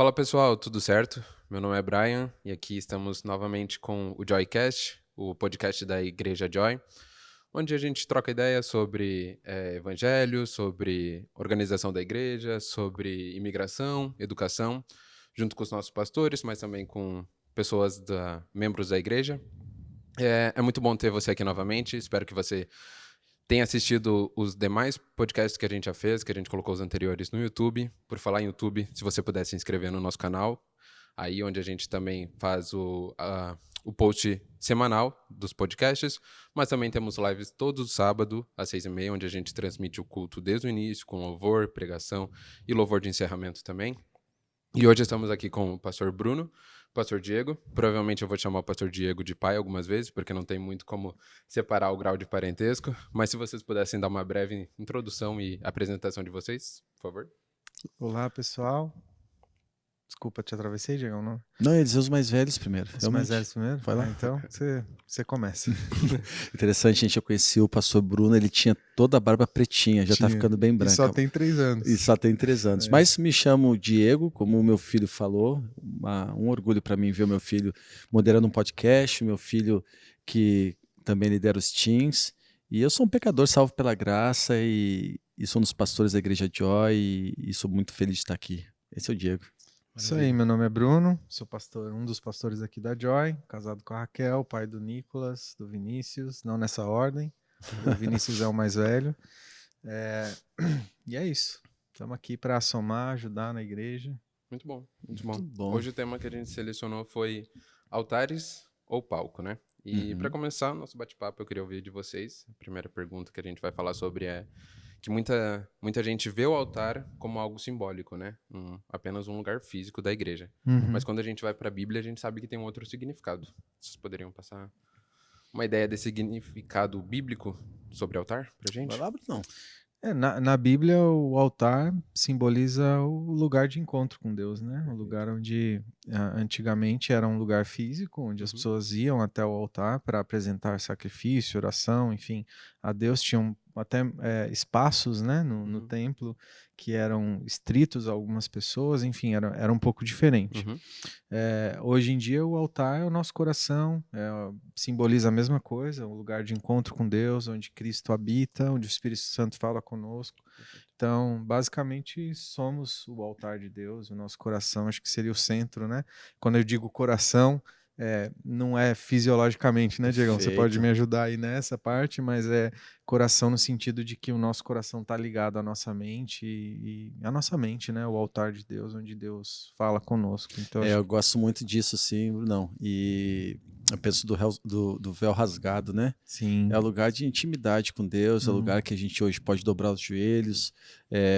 Fala pessoal, tudo certo? Meu nome é Brian e aqui estamos novamente com o Joycast, o podcast da Igreja Joy, onde a gente troca ideias sobre evangelho, sobre organização da igreja, sobre imigração, educação, junto com os nossos pastores, mas também com pessoas, membros da igreja. É muito bom ter você aqui novamente, espero que você tenha assistido os demais podcasts que a gente já fez, que a gente colocou os anteriores no YouTube. Por falar em YouTube, se você puder se inscrever no nosso canal, aí onde a gente também faz o post semanal dos podcasts, mas também temos lives todo sábado, às 6h30, onde a gente transmite o culto desde o início, com louvor, pregação e louvor de encerramento também. E hoje estamos aqui com o pastor Bruno, pastor Diego. Provavelmente eu vou chamar o pastor Diego de pai algumas vezes, porque não tem muito como separar o grau de parentesco. Mas se vocês pudessem dar uma breve introdução e apresentação de vocês, por favor. Olá, pessoal. Desculpa, te atravessei, Diego, não? Não, ia dizer os mais velhos primeiro. Os mais velhos primeiro? Vai lá. Então, você começa. Interessante, gente. Eu conheci o pastor Bruno, ele tinha toda a barba pretinha, já tá ficando bem branca. E só tem 3 anos. E só tem 3 anos. Mas me chamo Diego, como o meu filho falou. Um orgulho para mim ver o meu filho moderando um podcast, o meu filho que também lidera os teens. E eu sou um pecador salvo pela graça e sou um dos pastores da Igreja Joy e sou muito feliz de estar aqui. Esse é o Diego. Isso aí, meu nome é Bruno, sou pastor, um dos pastores aqui da Joy, casado com a Raquel, pai do Nicolas, do Vinícius, não nessa ordem, o Vinícius é o mais velho. E é isso, estamos aqui para somar, ajudar na igreja. Muito bom, muito bom. Hoje o tema que a gente selecionou foi altares ou palco, né? E para começar o nosso bate-papo, eu queria ouvir de vocês. A primeira pergunta que a gente vai falar sobre é que muita gente vê o altar como algo simbólico, né? Apenas um lugar físico da igreja. Mas quando a gente vai para a Bíblia, a gente sabe que tem um outro significado. Vocês poderiam passar uma ideia desse significado bíblico sobre altar pra gente? Vai lá, Bruno. Na Bíblia, o altar simboliza o lugar de encontro com Deus, né? O lugar onde antigamente era um lugar físico, onde as pessoas iam até o altar para apresentar sacrifício, oração, enfim, a Deus. Tinham até espaços, né, no templo que eram estritos a algumas pessoas, enfim, era um pouco diferente. Hoje em dia o altar é o nosso coração, simboliza a mesma coisa, um lugar de encontro com Deus, onde Cristo habita, onde o Espírito Santo fala conosco. Então, basicamente, somos o altar de Deus, o nosso coração, acho que seria o centro, né? Quando eu digo coração, não é fisiologicamente, né, Diegão? Você pode me ajudar aí nessa parte, mas é coração no sentido de que o nosso coração está ligado à nossa mente e a nossa mente, né? O altar de Deus, onde Deus fala conosco. Então, eu gosto muito disso, sim, Brunão. E eu penso do véu rasgado, né? Sim. É o lugar de intimidade com Deus, é o lugar que a gente hoje pode dobrar os joelhos,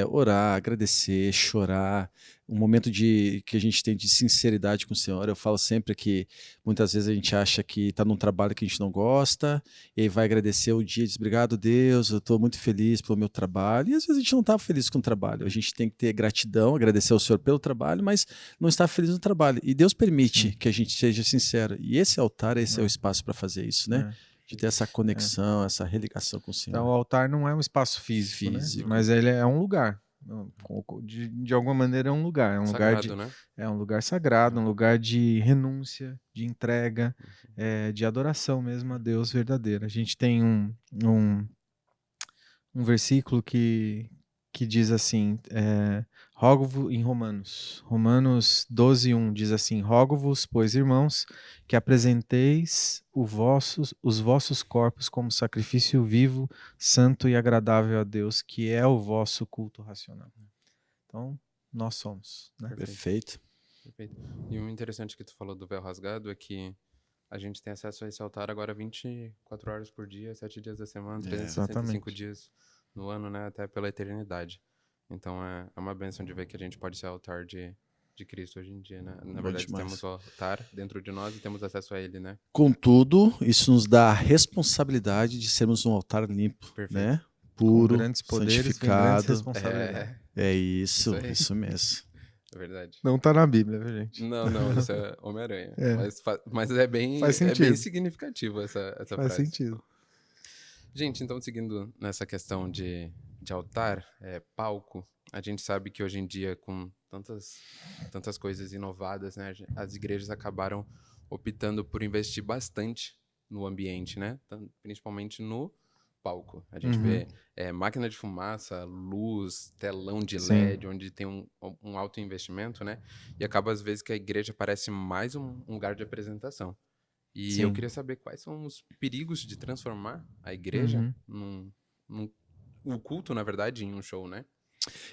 orar, agradecer, chorar, um momento que a gente tem de sinceridade com o Senhor. Eu falo sempre que muitas vezes a gente acha que está num trabalho que a gente não gosta, e aí vai agradecer o dia e diz, obrigado Deus, eu estou muito feliz pelo meu trabalho, e às vezes a gente não está feliz com o trabalho. A gente tem que ter gratidão, agradecer ao Senhor pelo trabalho, mas não está feliz no trabalho. E Deus permite que a gente seja sincero. E esse altar, esse é o espaço para fazer isso, né? De ter essa conexão, essa religação com o Senhor. Então, o altar não é um espaço físico. Né? Mas ele é um lugar. De alguma maneira é um lugar. É um sagrado, lugar né? É um lugar sagrado, um lugar de renúncia, de entrega, de adoração mesmo a Deus verdadeiro. A gente tem um versículo que diz assim, rogo-vos em Romanos 12:1 diz assim, rogo-vos, pois irmãos, que apresenteis os vossos corpos como sacrifício vivo, santo e agradável a Deus, que é o vosso culto racional. Então, nós somos. Né? Perfeito. E o interessante que tu falou do véu rasgado é que a gente tem acesso a esse altar agora 24 horas por dia, 7 dias da semana, 365 dias no ano, né? Até pela eternidade. Então é uma bênção de ver que a gente pode ser altar de Cristo hoje em dia, né? Na verdade, temos o altar dentro de nós e temos acesso a ele, né? Contudo, isso nos dá a responsabilidade de sermos um altar limpo, né? Puro, com grandes poderes, santificado. Grandes responsabilidades. É isso mesmo. É verdade. Não tá na Bíblia, viu, gente? Não, isso é Homem-Aranha. Mas é bem significativo essa frase. Faz sentido. Gente, então seguindo nessa questão de altar, palco, a gente sabe que hoje em dia, com tantas coisas inovadas, né? As igrejas acabaram optando por investir bastante no ambiente, né? Principalmente no palco. A gente vê máquina de fumaça, luz, telão de LED, onde tem um alto investimento, né? E acaba às vezes que a igreja parece mais um lugar de apresentação. E eu queria saber quais são os perigos de transformar a igreja o culto, na verdade, em um show, né?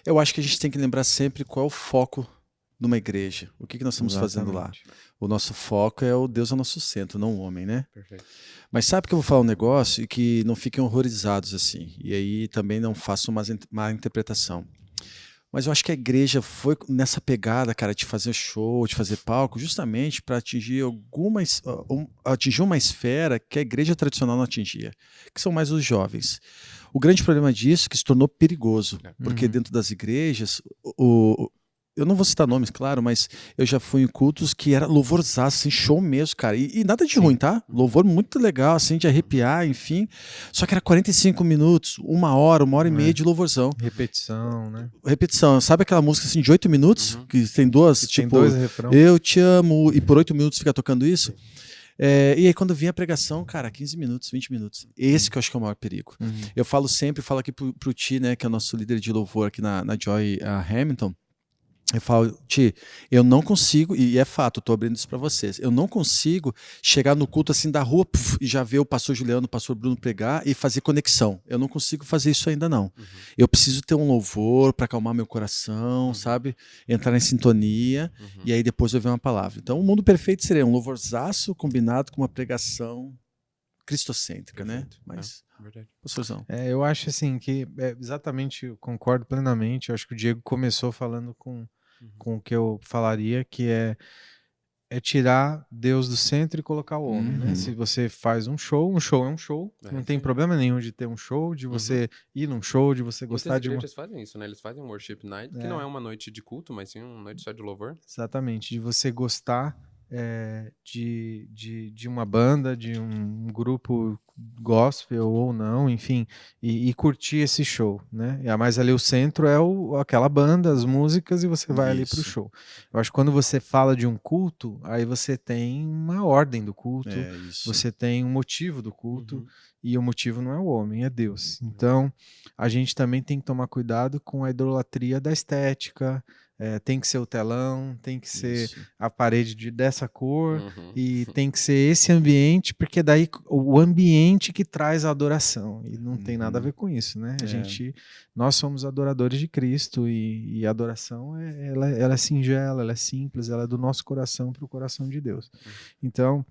Eu acho que a gente tem que lembrar sempre qual é o foco de uma igreja. O que nós estamos fazendo lá? O nosso foco é o Deus é o nosso centro, não o homem, né? Perfeito. Mas sabe que eu vou falar um negócio e que não fiquem horrorizados assim. E aí também não façam má interpretação. Mas eu acho que a igreja foi nessa pegada, cara, de fazer show, de fazer palco, justamente para atingir atingir uma esfera que a igreja tradicional não atingia, que são mais os jovens. O grande problema disso é que se tornou perigoso, porque dentro das igrejas, eu não vou citar nomes, claro, mas eu já fui em cultos que era louvorzaço, assim, show mesmo, cara. E nada de ruim, tá? Louvor muito legal, assim, de arrepiar, enfim. Só que era 45 minutos, uma hora e meia de louvorzão. Repetição, né? Repetição. Sabe aquela música assim de 8 minutos? Que tem duas, tem dois refrões. Eu te amo, e por 8 minutos fica tocando isso? E aí quando vinha a pregação, cara, 15 minutos, 20 minutos. Esse que eu acho que é o maior perigo. Eu falo aqui pro Ti, né, que é o nosso líder de louvor aqui na Joy Hamilton. Eu falo, Ti, eu não consigo, e é fato, eu tô abrindo isso para vocês, eu não consigo chegar no culto assim da rua e já ver o pastor Juliano, o pastor Bruno pregar e fazer conexão. Eu não consigo fazer isso ainda não. Eu preciso ter um louvor para acalmar meu coração, sabe? Entrar em sintonia e aí depois eu ver uma palavra. Então o mundo perfeito seria um louvorzaço combinado com uma pregação cristocêntrica, Perfeito, né? Mas, verdade. pastorzão. Eu acho assim que exatamente, eu concordo plenamente. Eu acho que o Diego começou falando com o que eu falaria, que é tirar Deus do centro e colocar o homem, né? Se você faz um show é um show. Não tem problema nenhum de ter um show, de você ir num show, de você gostar de uma... Muitas igrejas fazem isso, né? Eles fazem um worship night, que não é uma noite de culto, mas sim uma noite só de louvor. Exatamente, de você gostar de uma banda, de um grupo gospel ou não, enfim, e curtir esse show, né? Mas ali o centro é aquela banda, as músicas, e você vai ali pro show. Eu acho que quando você fala de um culto, aí você tem uma ordem do culto, você tem um motivo do culto, e o motivo não é o homem, é Deus. Então, a gente também tem que tomar cuidado com a idolatria da estética. Tem que ser o telão, tem que ser a parede dessa cor, e tem que ser esse ambiente, porque daí o ambiente que traz a adoração, e não tem nada a ver com isso, né? Nós somos adoradores de Cristo, e a adoração ela é singela, ela é simples, ela é do nosso coração para o coração de Deus. Então,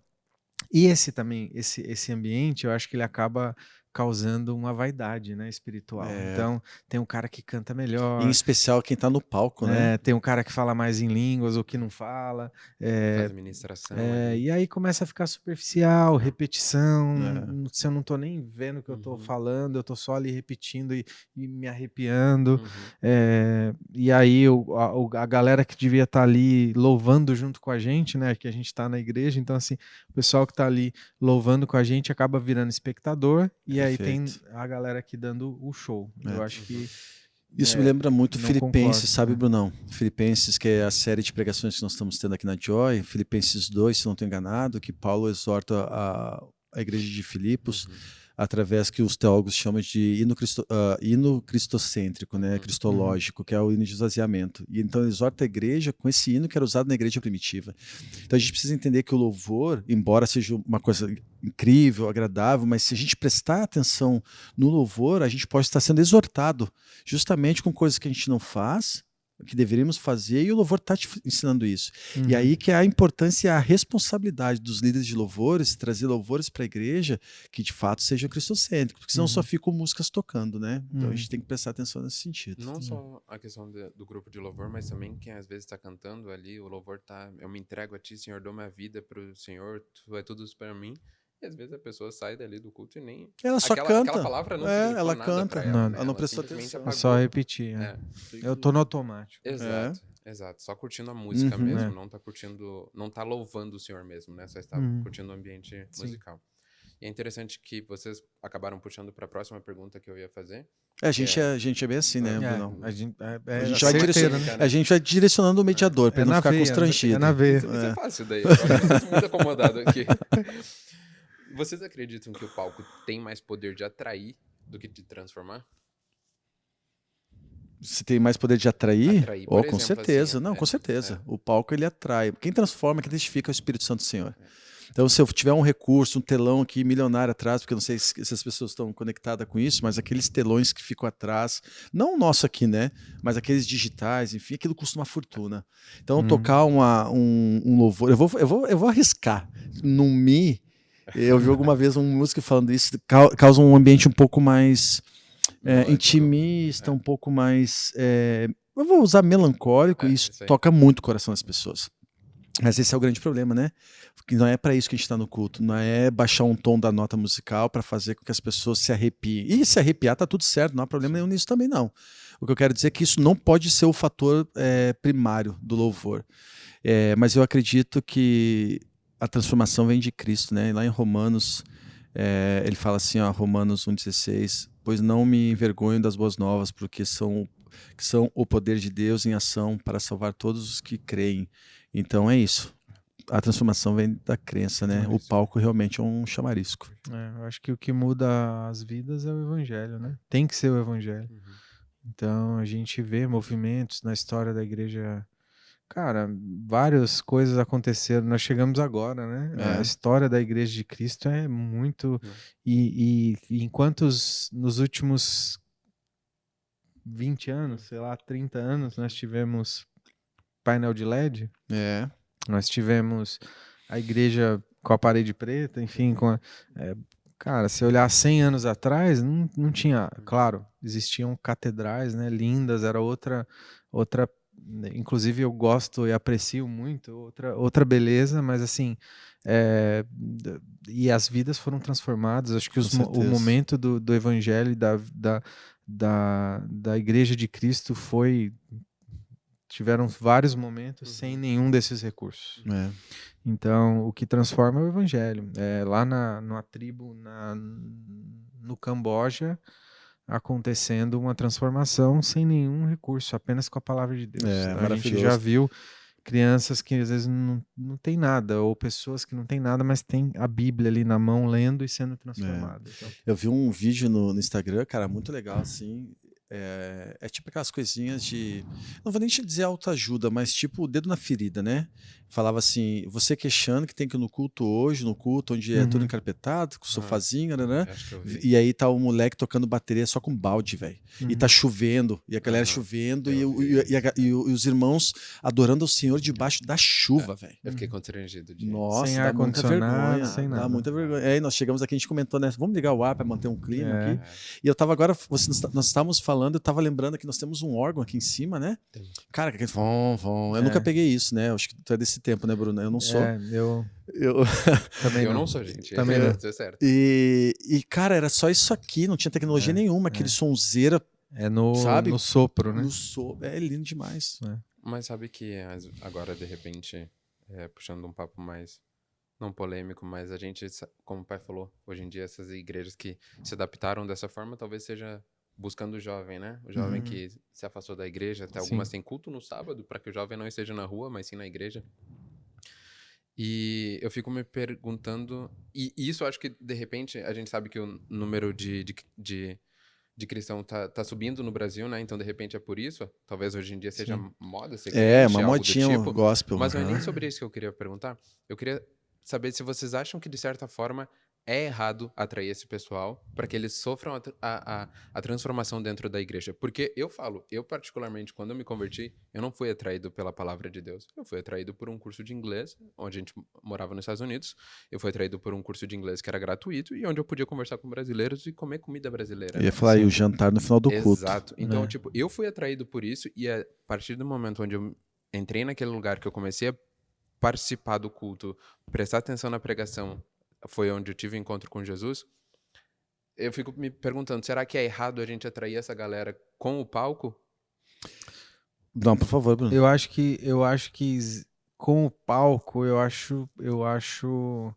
e esse ambiente, eu acho que ele acaba causando uma vaidade, né, espiritual. Então, tem um cara que canta melhor. Em especial quem tá no palco, né? Tem um cara que fala mais em línguas ou que não fala. Faz administração. E aí começa a ficar superficial, repetição. Se eu não tô nem vendo o que eu tô falando, eu tô só ali repetindo e me arrepiando. E aí a galera que devia estar ali louvando junto com a gente, né, que a gente tá na igreja, então assim, o pessoal que tá ali louvando com a gente acaba virando espectador, e aí tem a galera aqui dando o show. Eu acho que isso me lembra muito Filipenses, concordo, sabe, Brunão? Filipenses, que é a série de pregações que nós estamos tendo aqui na Joy, Filipenses 2, se não estou enganado, que Paulo exorta a igreja de Filipos através que os teólogos chamam de hino cristocêntrico, né, cristológico, que é o hino de esvaziamento. E então ele exorta a igreja com esse hino que era usado na igreja primitiva. Então a gente precisa entender que o louvor, embora seja uma coisa incrível, agradável, mas se a gente prestar atenção no louvor, a gente pode estar sendo exortado justamente com coisas que a gente não faz, que deveríamos fazer, e o louvor está te ensinando isso. E aí que é a importância e a responsabilidade dos líderes de louvores, trazer louvores para a igreja que de fato sejam cristocêntricos, porque senão só ficam músicas tocando, né? Então a gente tem que prestar atenção nesse sentido. Não só a questão do grupo de louvor, mas também quem às vezes está cantando ali, o louvor tá, eu me entrego a ti, Senhor, dou minha vida para o Senhor, tu é tudo para mim. E às vezes a pessoa sai dali do culto e nem... Ela só canta. Aquela palavra não significou ela nada canta. pra ela, né? Ela não prestou atenção. Apagou. É só repetir. Eu tô no automático. Exato. Só curtindo a música mesmo, não tá curtindo, não tá louvando o Senhor mesmo, né? Só está curtindo o ambiente musical. E é interessante que vocês acabaram puxando para a próxima pergunta que eu ia fazer. A gente é bem assim, né, Bruno? A gente A gente vai direcionando o mediador para não ficar constrangido. É na veia. Isso é fácil daí. Eu acho que vocês estão muito acomodados aqui. Vocês acreditam que o palco tem mais poder de atrair do que de transformar? Se tem mais poder de atrair? Atrair, Oh, por com exemplo, certeza. assim, Não, com certeza. O palco, ele atrai. Quem transforma, quem testifica é o Espírito Santo do Senhor. Então, se eu tiver um recurso, um telão aqui milionário atrás, porque eu não sei se as pessoas estão conectadas com isso, mas aqueles telões que ficam atrás, não o nosso aqui, né? Mas aqueles digitais, enfim, aquilo custa uma fortuna. Então, tocar um louvor, eu vou arriscar. No Mi, eu vi alguma vez um músico falando isso, causa um ambiente um pouco mais intimista, um pouco mais. Eu vou usar melancólico, e isso toca muito o coração das pessoas. Mas esse é o grande problema, né? Porque não é para isso que a gente está no culto, não é baixar um tom da nota musical para fazer com que as pessoas se arrepiem. E se arrepiar tá tudo certo, não há problema nenhum nisso também não. O que eu quero dizer é que isso não pode ser o fator primário do louvor. Mas eu acredito que a transformação vem de Cristo, né? Lá em Romanos, ele fala assim, ó, Romanos 1,16, pois não me envergonho das boas novas, porque são o poder de Deus em ação para salvar todos os que creem. Então é isso. A transformação vem da crença, né? O palco realmente é um chamarisco. Eu acho que o que muda as vidas é o evangelho, né? Tem que ser o evangelho. Então a gente vê movimentos na história da igreja. Cara, várias coisas aconteceram. Nós chegamos agora, né? A história da Igreja de Cristo é muito. E enquanto nos últimos 20 anos, sei lá, 30 anos, nós tivemos painel de LED. Nós tivemos a igreja com a parede preta, enfim, cara, se olhar 100 anos atrás, não tinha, claro, existiam catedrais, né, lindas, era outra, inclusive eu gosto e aprecio muito, outra beleza, mas assim, e as vidas foram transformadas, acho que o momento do evangelho, da Igreja de Cristo tiveram vários momentos sem nenhum desses recursos. Então, o que transforma é o evangelho. Lá numa tribo no Camboja, acontecendo uma transformação sem nenhum recurso, apenas com a palavra de Deus. A gente já viu crianças que às vezes não tem nada, ou pessoas que não tem nada, mas tem a Bíblia ali na mão, lendo e sendo transformadas. Então, eu vi um vídeo no Instagram, cara, muito legal, assim. É tipo aquelas coisinhas de... Não vou nem te dizer autoajuda, mas tipo o dedo na ferida, né? Falava assim, você queixando que tem que ir no culto hoje, no culto onde é tudo encarpetado, com sofazinho, né? E aí tá o moleque tocando bateria só com balde, velho. E tá chovendo, e a galera chovendo, e os irmãos adorando o Senhor debaixo da chuva, velho. Eu fiquei constrangido. Nossa, sem dá muita vergonha. Sem nada. Dá muita vergonha. Aí nós chegamos aqui, a gente comentou, né? Vamos ligar o ar pra manter um clima aqui. E eu tava agora, nós estávamos falando, eu tava lembrando que nós temos um órgão aqui em cima, né? Cara, que eu nunca peguei isso, né? Eu acho que tu é desse tempo, né, Bruno? Eu não sou. Eu também não sou, gente. Também não. Deu certo. E, cara, era só isso aqui, não tinha tecnologia nenhuma, aquele sonzeira. Sabe? No sopro, né? No sopro. É lindo demais. Mas sabe que agora, de repente, puxando um papo mais, não polêmico, mas a gente, como o pai falou, hoje em dia essas igrejas que se adaptaram dessa forma, talvez seja buscando o jovem, né? O jovem que se afastou da igreja, até algumas têm culto no sábado, para que o jovem não esteja na rua, mas sim na igreja. E eu fico me perguntando, e isso eu acho que, de repente, a gente sabe que o número de cristão tá subindo no Brasil, né? Então, de repente, é por isso. Talvez hoje em dia seja moda. Uma modinha tipo, gospel. Mas não é nem sobre isso que eu queria perguntar. Eu queria saber se vocês acham que, de certa forma, é errado atrair esse pessoal para que eles sofram a transformação dentro da igreja. Porque eu particularmente, quando eu me converti, eu não fui atraído pela palavra de Deus. Eu fui atraído por um curso de inglês, onde a gente morava nos Estados Unidos. Eu fui atraído por um curso de inglês que era gratuito e onde eu podia conversar com brasileiros e comer comida brasileira. Eu ia falar aí o jantar no final do culto. Exato. Então, eu fui atraído por isso e a partir do momento onde eu entrei naquele lugar que eu comecei a participar do culto, prestar atenção na pregação, foi onde eu tive encontro com Jesus, eu fico me perguntando, será que é errado a gente atrair essa galera com o palco? Não, por favor, Bruno. Eu acho que com o palco, eu acho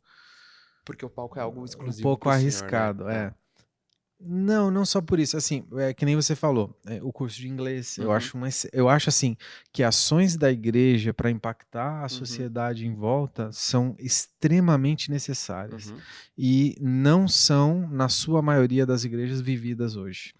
Porque o palco é algo um exclusivo pouco pro senhor, né? arriscado, Não, não só por isso. Assim, que nem você falou, o curso de inglês, Uhum. eu acho assim que ações da igreja para impactar a Uhum. sociedade em volta são extremamente necessárias Uhum. e não são, na sua maioria das igrejas, vividas hoje.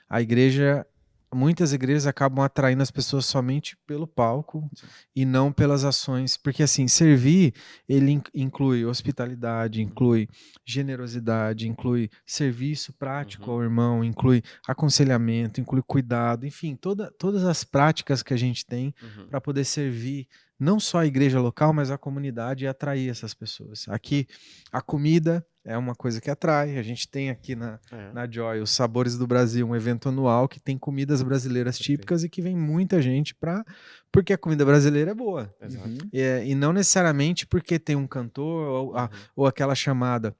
A igreja, muitas igrejas acabam atraindo as pessoas somente pelo palco Sim. e não pelas ações, porque assim, servir, ele inclui hospitalidade, inclui generosidade, inclui serviço prático Uhum. ao irmão, inclui aconselhamento, inclui cuidado, enfim, todas as práticas que a gente tem Uhum. para poder servir não só a igreja local, mas a comunidade e atrair essas pessoas. Aqui, a comida é uma coisa que atrai. A gente tem aqui na Joy os Sabores do Brasil, um evento anual que tem comidas brasileiras Perfeito. típicas e que vem muita gente porque a comida brasileira é boa. Exato. Uhum. E não necessariamente porque tem um cantor Uhum. ou aquela chamada.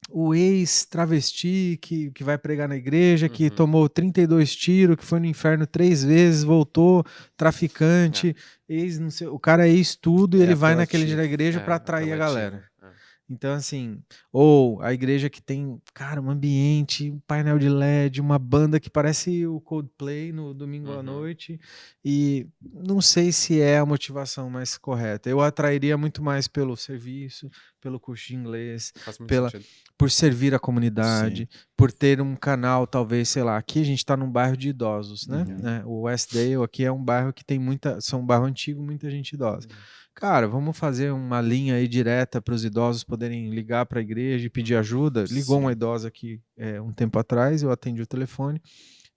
O ex-travesti que vai pregar na igreja, que Uhum. tomou 32 tiros, que foi no inferno 3 vezes, voltou, traficante, não sei, o cara é ex-tudo e ele vai naquele dia da igreja para atrair a galera. Então, assim, ou a igreja que tem, cara, um ambiente, um painel de LED, uma banda que parece o Coldplay no domingo à noite, e não sei se é a motivação mais correta. Eu atrairia muito mais pelo serviço, pelo curso de inglês, Faz muito sentido. por servir a comunidade, por ter um canal, talvez, sei lá, aqui a gente está num bairro de idosos, né? O Westdale aqui é um bairro que tem um bairro antigo, muita gente idosa. Cara, vamos fazer uma linha aí direta para os idosos poderem ligar para a igreja e pedir ajuda. Ligou uma idosa aqui um tempo atrás, eu atendi o telefone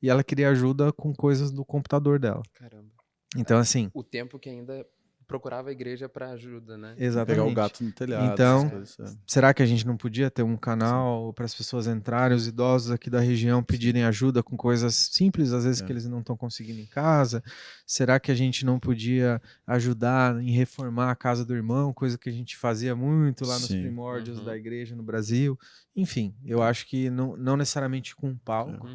e ela queria ajuda com coisas do computador dela. Caramba. Então, assim... O tempo que ainda procurava a igreja para ajuda, né? Exatamente. Pegar o gato no telhado. Então, será que a gente não podia ter um canal para as pessoas entrarem, os idosos aqui da região pedirem ajuda com coisas simples, às vezes que eles não estão conseguindo em casa? Será que a gente não podia ajudar em reformar a casa do irmão, coisa que a gente fazia muito lá nos primórdios da igreja no Brasil? Enfim, eu acho que não necessariamente com um palco.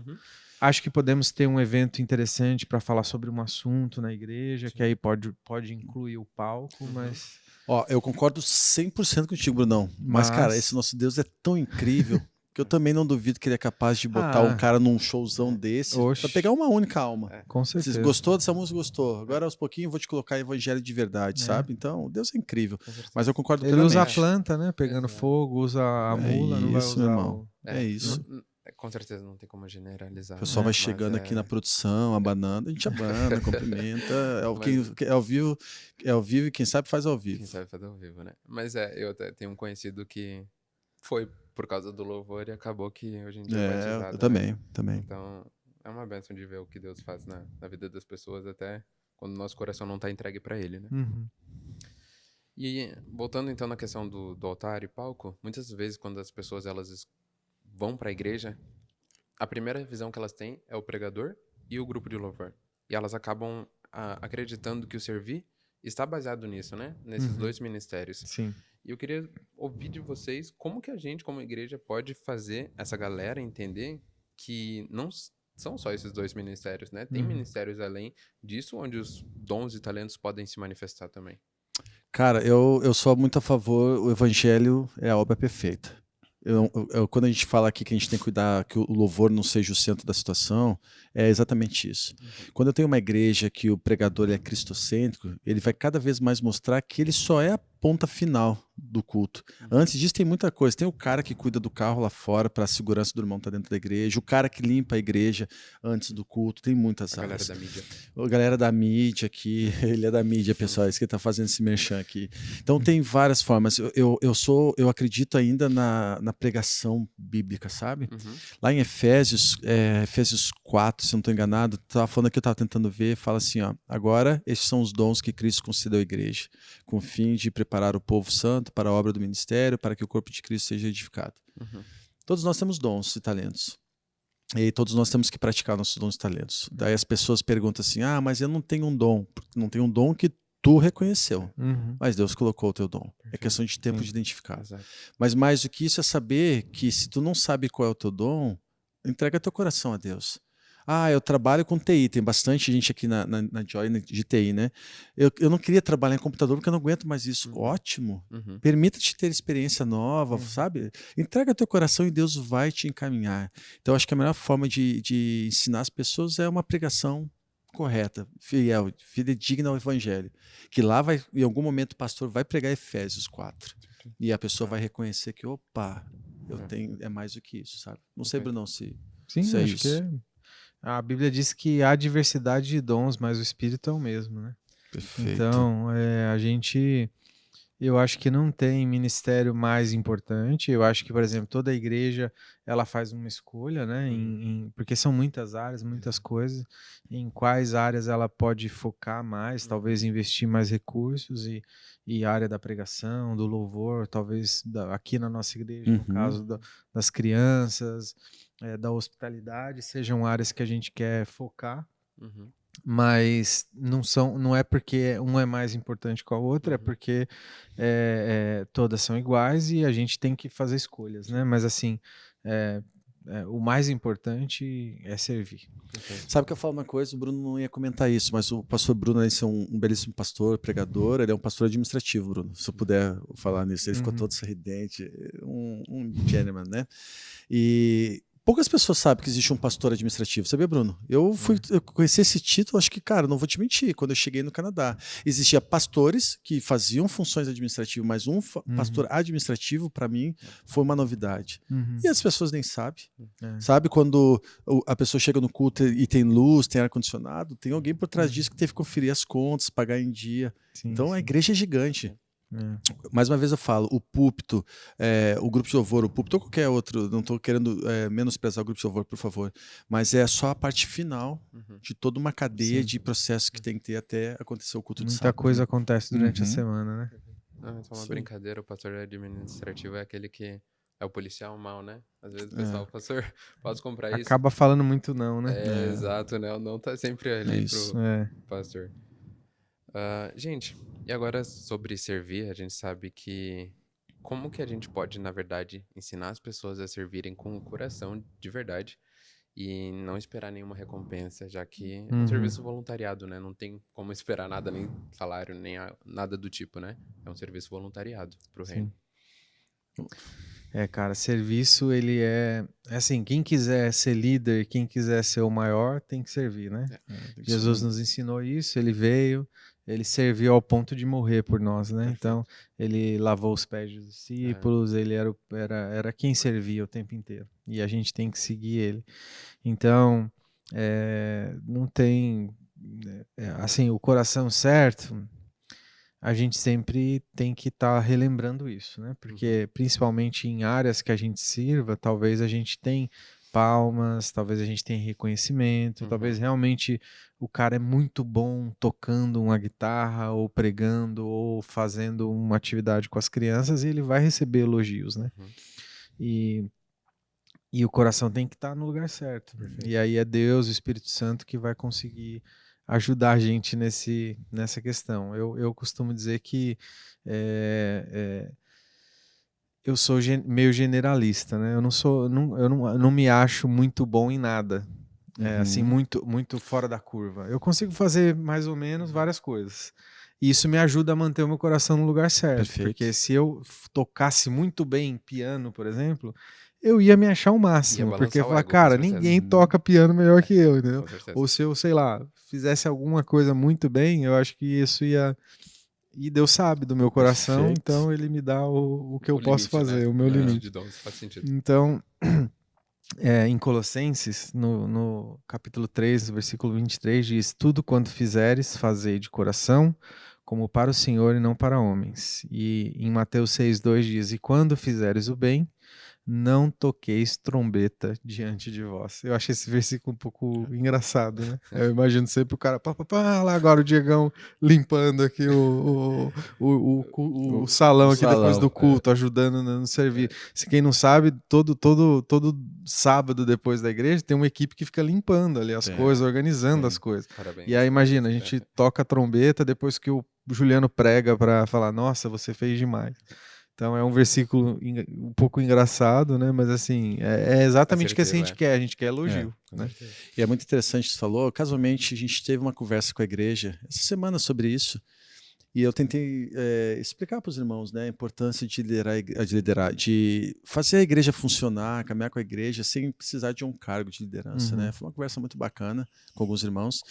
Acho que podemos ter um evento interessante para falar sobre um assunto na igreja, que aí pode incluir o palco, mas... Ó, eu concordo 100% contigo, Brunão. Mas, cara, esse nosso Deus é tão incrível que eu também não duvido que ele é capaz de botar um cara num showzão desse pra pegar uma única alma. Com certeza. Você gostou dessa música? Gostou. Agora, aos pouquinhos, eu vou te colocar evangelho de verdade, sabe? Então, Deus é incrível. Mas eu concordo Ele plenamente. usa a planta, né? Pegando fogo, usa a mula, não vai usar irmão. É isso. Com certeza não tem como generalizar. O pessoal vai chegando aqui na produção, abanando, a gente abana, cumprimenta. É ao vivo e quem sabe faz ao vivo. Quem sabe fazer ao vivo, né? Mas eu até tenho um conhecido que foi por causa do louvor e acabou que hoje em dia é batizado. Eu também. Então, é uma bênção de ver o que Deus faz na vida das pessoas, até quando o nosso coração não tá entregue pra Ele, né? E voltando então na questão do altar e palco, muitas vezes quando as pessoas elas vão pra igreja, a primeira visão que elas têm é o pregador e o grupo de louvor. E elas acabam acreditando que o servir está baseado nisso, né? Nesses dois ministérios. Sim. E eu queria ouvir de vocês como que a gente, como igreja, pode fazer essa galera entender que não são só esses dois ministérios, né? Tem ministérios além disso, onde os dons e talentos podem se manifestar também. Cara, eu sou muito a favor, o evangelho é a obra perfeita. Quando a gente fala aqui que a gente tem que cuidar que o louvor não seja o centro da situação, é exatamente isso. Quando eu tenho uma igreja que o pregador é cristocêntrico, ele vai cada vez mais mostrar que ele só é a ponta final do culto. Antes disso tem muita coisa. Tem o cara que cuida do carro lá fora para a segurança do irmão estar dentro da igreja, o cara que limpa a igreja antes do culto, tem muitas áreas. A galera da mídia. A galera da mídia aqui, ele é da mídia, pessoal, isso que ele tá fazendo esse merchan aqui. Então tem várias formas. Eu acredito ainda na pregação bíblica, sabe? Lá em Efésios 4, se eu não estou enganado, estava falando aqui, eu estava tentando ver, fala assim, ó, agora esses são os dons que Cristo concedeu à igreja, com o fim de preparar o povo santo para a obra do ministério, para que o corpo de Cristo seja edificado. Todos nós temos dons e talentos. E todos nós temos que praticar nossos dons e talentos. Daí as pessoas perguntam assim, mas eu não tenho um dom. Não tenho um dom que tu reconheceu, mas Deus colocou o teu dom. É questão de tempo de identificar. Exato. Mas mais do que isso é saber que se tu não sabe qual é o teu dom, entrega teu coração a Deus. Eu trabalho com TI, tem bastante gente aqui na Joy de TI, né? Eu não queria trabalhar em computador porque eu não aguento mais isso. Ótimo. Permita-te ter experiência nova, sabe? Entrega teu coração e Deus vai te encaminhar. Então, acho que a melhor forma de ensinar as pessoas é uma pregação correta, fiel, fidedigna ao evangelho. Que lá vai, em algum momento, o pastor vai pregar Efésios 4. E a pessoa vai reconhecer que, opa, é mais do que isso, sabe? Não sei, Brunão, se Sim, é acho isso. que a Bíblia diz que há diversidade de dons, mas o Espírito é o mesmo, né? Perfeito. Então, eu acho que não tem ministério mais importante. Eu acho que, por exemplo, toda igreja ela faz uma escolha, né? Porque são muitas áreas, muitas coisas. Em quais áreas ela pode focar mais, talvez investir mais recursos e a área da pregação, do louvor, talvez aqui na nossa igreja, no caso das crianças, da hospitalidade, sejam áreas que a gente quer focar. Mas não é porque um é mais importante que a outra, é porque todas são iguais e a gente tem que fazer escolhas, né? Mas assim, o mais importante é servir. Sabe que eu falo uma coisa, o Bruno não ia comentar isso, mas o pastor Bruno é um belíssimo pastor, pregador, ele é um pastor administrativo, Bruno, se eu puder falar nisso. Ele ficou todo sorridente, um gentleman, né? E poucas pessoas sabem que existe um pastor administrativo, sabia, Bruno? Eu conheci esse título, acho que, cara, não vou te mentir, quando eu cheguei no Canadá. Existia pastores que faziam funções administrativas, mas pastor administrativo, para mim, foi uma novidade. E as pessoas nem sabem. Sabe quando a pessoa chega no culto e tem luz, tem ar-condicionado? Tem alguém por trás disso que teve que conferir as contas, pagar em dia. Então, a igreja é gigante. Mais uma vez eu falo, o púlpito, o grupo de louvor, o púlpito ou qualquer outro, não estou querendo menosprezar o grupo de louvor, por favor, mas é só a parte final de toda uma cadeia de processos que tem que ter até acontecer o culto de sábado. Muita coisa acontece durante a semana, né? Só uma brincadeira, o pastor administrativo é aquele que é o policial mal, né? Às vezes o pessoal, pastor, posso comprar isso? Acaba falando muito não, né? Exato, né? O não tá sempre ali pro pastor. Gente, e agora sobre servir, a gente sabe que como que a gente pode, na verdade, ensinar as pessoas a servirem com o coração de verdade e não esperar nenhuma recompensa, já que é um serviço voluntariado, né? Não tem como esperar nada, nem salário, nem nada do tipo, né? É um serviço voluntariado pro reino. Cara, serviço, ele assim, quem quiser ser líder, quem quiser ser o maior, tem que servir, né? Jesus nos ensinou isso, ele veio, ele serviu ao ponto de morrer por nós, né? Perfeito. Então, ele lavou os pés dos discípulos, ele era quem servia o tempo inteiro. E a gente tem que seguir ele. Então, não tem... assim, o coração certo... a gente sempre tem que estar relembrando isso, né? Porque principalmente em áreas que a gente sirva, talvez a gente tenha palmas, talvez a gente tenha reconhecimento, talvez realmente o cara é muito bom tocando uma guitarra, ou pregando, ou fazendo uma atividade com as crianças, e ele vai receber elogios, né? E o coração tem que estar no lugar certo. E aí é Deus, o Espírito Santo, que vai conseguir ajudar a gente nessa questão. Eu costumo dizer que eu sou meio generalista, né? Eu não me acho muito bom em nada, assim, muito, muito fora da curva. Eu consigo fazer mais ou menos várias coisas. E isso me ajuda a manter o meu coração no lugar certo. Perfeito. Porque se eu tocasse muito bem piano, por exemplo, eu ia me achar o máximo, porque eu ia falar, cara, ninguém toca piano melhor que eu, entendeu? Ou se eu, sei lá, fizesse alguma coisa muito bem, eu acho que isso ia... E Deus sabe do meu coração, perfeito. Então ele me dá o que eu posso fazer, né? O meu limite. De dons, faz sentido. Então, em Colossenses, no capítulo 3, versículo 23, diz: tudo quanto fizeres, fazei de coração, como para o Senhor e não para homens. E em Mateus 6,2 diz: e quando fizeres o bem, não toqueis trombeta diante de vós. Eu acho esse versículo um pouco engraçado, né? Eu imagino sempre o cara, lá agora o Diegão limpando aqui o salão aqui depois do culto, ajudando no serviço. Se quem não sabe, todo sábado depois da igreja tem uma equipe que fica limpando ali as coisas, organizando as coisas. Parabéns. E aí imagina, a gente toca a trombeta depois que o Juliano prega para falar, nossa, você fez demais. Então é um versículo um pouco engraçado, né? Mas assim, é exatamente o que a gente quer. A gente quer elogio. Né? E é muito interessante, você falou, casualmente a gente teve uma conversa com a igreja essa semana sobre isso, e eu tentei explicar para os irmãos, né, a importância de liderar, de fazer a igreja funcionar, caminhar com a igreja sem precisar de um cargo de liderança. Né? Foi uma conversa muito bacana com alguns irmãos,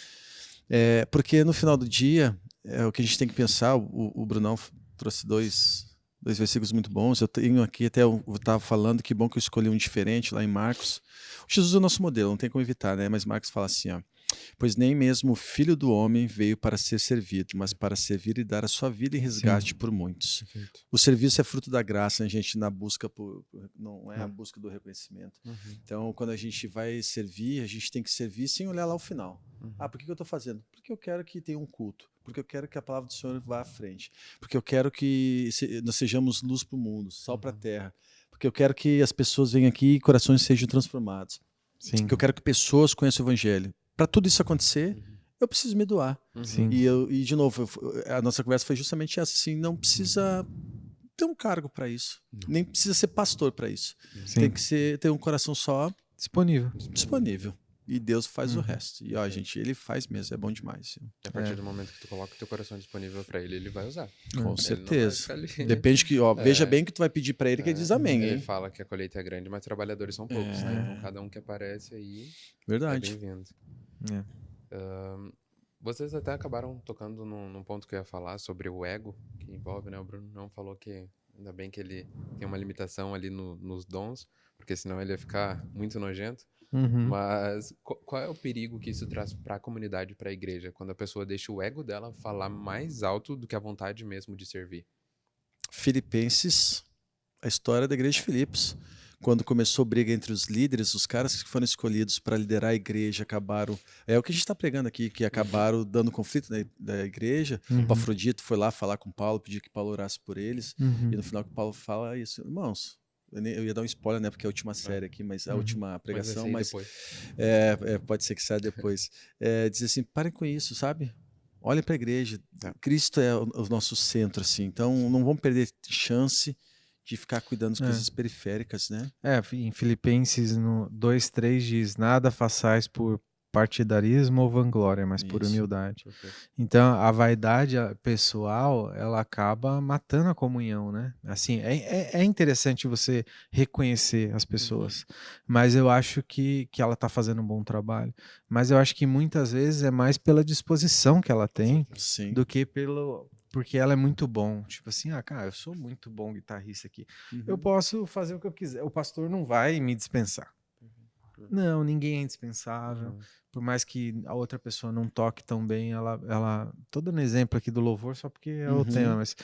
porque no final do dia, o que a gente tem que pensar, o Brunão trouxe dois versículos muito bons. Eu tenho aqui, até eu estava falando, que bom que eu escolhi um diferente lá em Marcos. O Jesus é o nosso modelo, não tem como evitar, né? Mas Marcos fala assim, ó: pois nem mesmo o Filho do Homem veio para ser servido, mas para servir e dar a sua vida em resgate por muitos. Perfeito. O serviço é fruto da graça, né, gente? Na busca não é a busca do reconhecimento. Então, quando a gente vai servir, a gente tem que servir sem olhar lá o final. Por que eu estou fazendo? Porque eu quero que tenha um culto. Porque eu quero que a palavra do Senhor vá à frente. Porque eu quero que nós sejamos luz para o mundo, sal para a terra. Porque eu quero que as pessoas venham aqui e corações sejam transformados. Sim. Porque eu quero que pessoas conheçam o Evangelho. Para tudo isso acontecer, eu preciso me doar. Sim. E de novo, a nossa conversa foi justamente essa, assim, não precisa ter um cargo para isso. Nem precisa ser pastor para isso. Sim. Tem que ter um coração só disponível. E Deus faz o resto. E, ó, gente, ele faz mesmo, é bom demais. E a partir do momento que tu coloca o teu coração disponível pra ele, ele vai usar. Com certeza. Ele não vai ficar ali. Depende que, ó, veja bem que tu vai pedir pra ele que ele diz amém, Ele hein? fala que a colheita é grande, mas trabalhadores são poucos, né? Então cada um que aparece aí Verdade. é bem-vindo. Vocês até acabaram tocando num ponto que eu ia falar sobre o ego que envolve, né? O Bruno não falou que ainda bem que ele tem uma limitação ali nos dons, porque senão ele ia ficar muito nojento. Mas qual é o perigo que isso traz para a comunidade, para a igreja, quando a pessoa deixa o ego dela falar mais alto do que a vontade mesmo de servir? Filipenses, a história da igreja de Filipos. Quando começou briga entre os líderes, os caras que foram escolhidos para liderar a igreja acabaram... É o que a gente está pregando aqui, que acabaram dando conflito da igreja. O Afrodito foi lá falar com Paulo, pedir que Paulo orasse por eles. E no final que Paulo fala isso, irmãos... Eu ia dar um spoiler, né? Porque é a última série aqui, mas a última pregação, mas pode ser que saia depois. Dizer assim, parem com isso, sabe? Olhem para a igreja. Cristo é o nosso centro, assim. Então, não vamos perder chance de ficar cuidando das coisas periféricas, né? Em Filipenses 2:3 diz: nada façais por partidarismo ou vanglória, mas por humildade. Perfeito. Então, a vaidade pessoal, ela acaba matando a comunhão, né? Assim, é interessante você reconhecer as pessoas, mas eu acho que ela está fazendo um bom trabalho. Mas eu acho que muitas vezes é mais pela disposição que ela tem do que porque ela é muito bom. Tipo assim, cara, eu sou muito bom guitarrista aqui. Eu posso fazer o que eu quiser. O pastor não vai me dispensar. Não, ninguém é indispensável. Por mais que a outra pessoa não toque tão bem, ela tô dando exemplo aqui do louvor só porque é o tema, mas,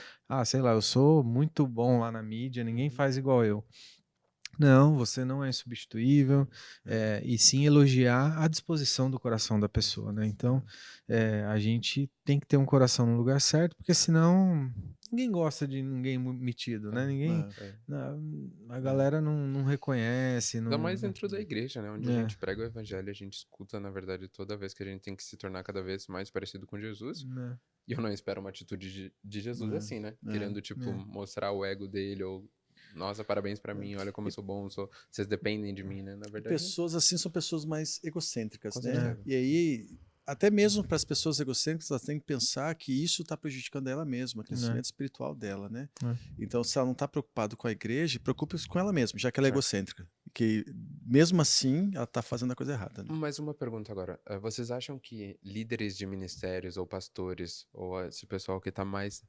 sei lá, eu sou muito bom lá na mídia, ninguém faz igual eu. Não, você não é insubstituível, e sim elogiar a disposição do coração da pessoa, né? Então, a gente tem que ter um coração no lugar certo, porque senão ninguém gosta de ninguém metido, né? A galera não reconhece. Ainda mais dentro da igreja, né? Onde a gente prega o evangelho, a gente escuta, na verdade, toda vez que a gente tem que se tornar cada vez mais parecido com Jesus. E eu não espero uma atitude de Jesus assim, né? Querendo, mostrar o ego dele ou... Nossa, parabéns pra mim, olha como eu sou bom, vocês dependem de mim, né? Na verdade. Pessoas assim são pessoas mais egocêntricas, né? E aí, até mesmo para as pessoas egocêntricas, elas têm que pensar que isso está prejudicando ela mesma, o crescimento espiritual dela, né? Então, se ela não está preocupada com a igreja, preocupe-se com ela mesma, já que ela é egocêntrica. Que mesmo assim, ela está fazendo a coisa errada. Né? Mais uma pergunta agora. Vocês acham que líderes de ministérios ou pastores, ou esse pessoal que está mais...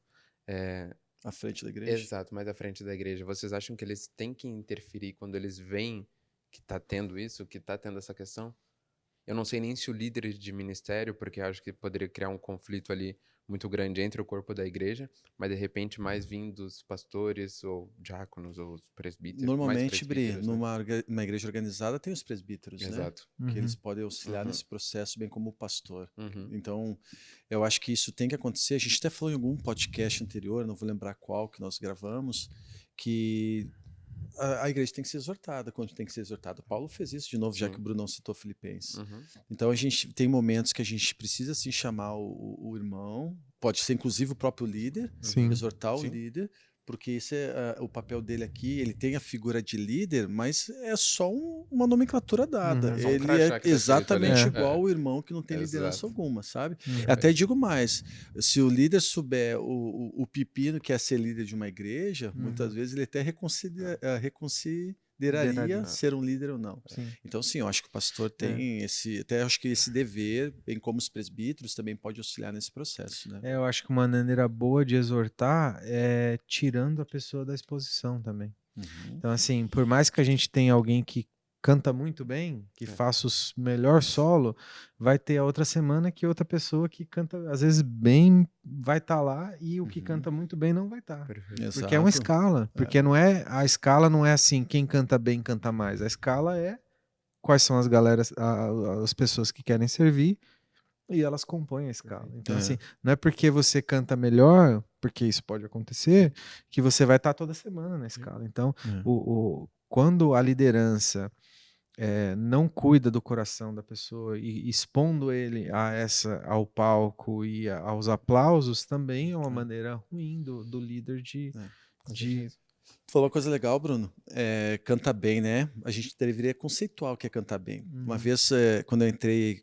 à frente da igreja? Exato, mais à frente da igreja. Vocês acham que eles têm que interferir quando eles veem que tá tendo isso, que tá tendo essa questão? Eu não sei nem se o líder de ministério, porque acho que poderia criar um conflito ali muito grande entre o corpo da igreja, mas de repente mais vindo dos pastores ou diáconos ou os presbíteros. Normalmente, Bri, numa igreja organizada tem os presbíteros, Exato. né? Que eles podem auxiliar nesse processo, bem como o pastor. Então, eu acho que isso tem que acontecer. A gente até falou em algum podcast anterior, não vou lembrar qual, que nós gravamos, que a igreja tem que ser exortada quando tem que ser exortada. Paulo fez isso de novo, já que o Bruno citou Filipenses. Então a gente tem momentos que a gente precisa assim chamar o irmão, pode ser inclusive o próprio líder, exortar o líder, porque esse é o papel dele aqui. Ele tem a figura de líder, mas é só uma nomenclatura dada. Só um Ele crachá é que tá escrito ali. exatamente É. igual ao irmão que não tem liderança Exato. alguma, sabe? Uhum. Até digo mais, se o líder souber o pepino que é ser líder de uma igreja, muitas vezes ele até reconsideraria ser um líder ou não. Sim. Então, sim, eu acho que o pastor tem até acho que esse dever, bem como os presbíteros, também pode auxiliar nesse processo, né? Eu acho que uma maneira boa de exortar é tirando a pessoa da exposição também. Uhum. Então, assim, por mais que a gente tenha alguém que canta muito bem, que faça o melhor solo, vai ter a outra semana que outra pessoa que canta, às vezes, bem, vai estar lá e o que canta muito bem não vai estar. Perfeito. Porque é uma escala. Porque não é, a escala não é assim, quem canta bem canta mais. A escala é quais são as pessoas que querem servir e elas compõem a escala. Então, assim, não é porque você canta melhor, porque isso pode acontecer, que você vai estar toda semana na escala. Então, quando a liderança não cuida do coração da pessoa e expondo ele ao palco e aos aplausos, também é uma maneira ruim do líder de Tu falou uma coisa legal, Bruno. Canta bem, né? A gente deveria conceituar o que é cantar bem. Uma vez, quando eu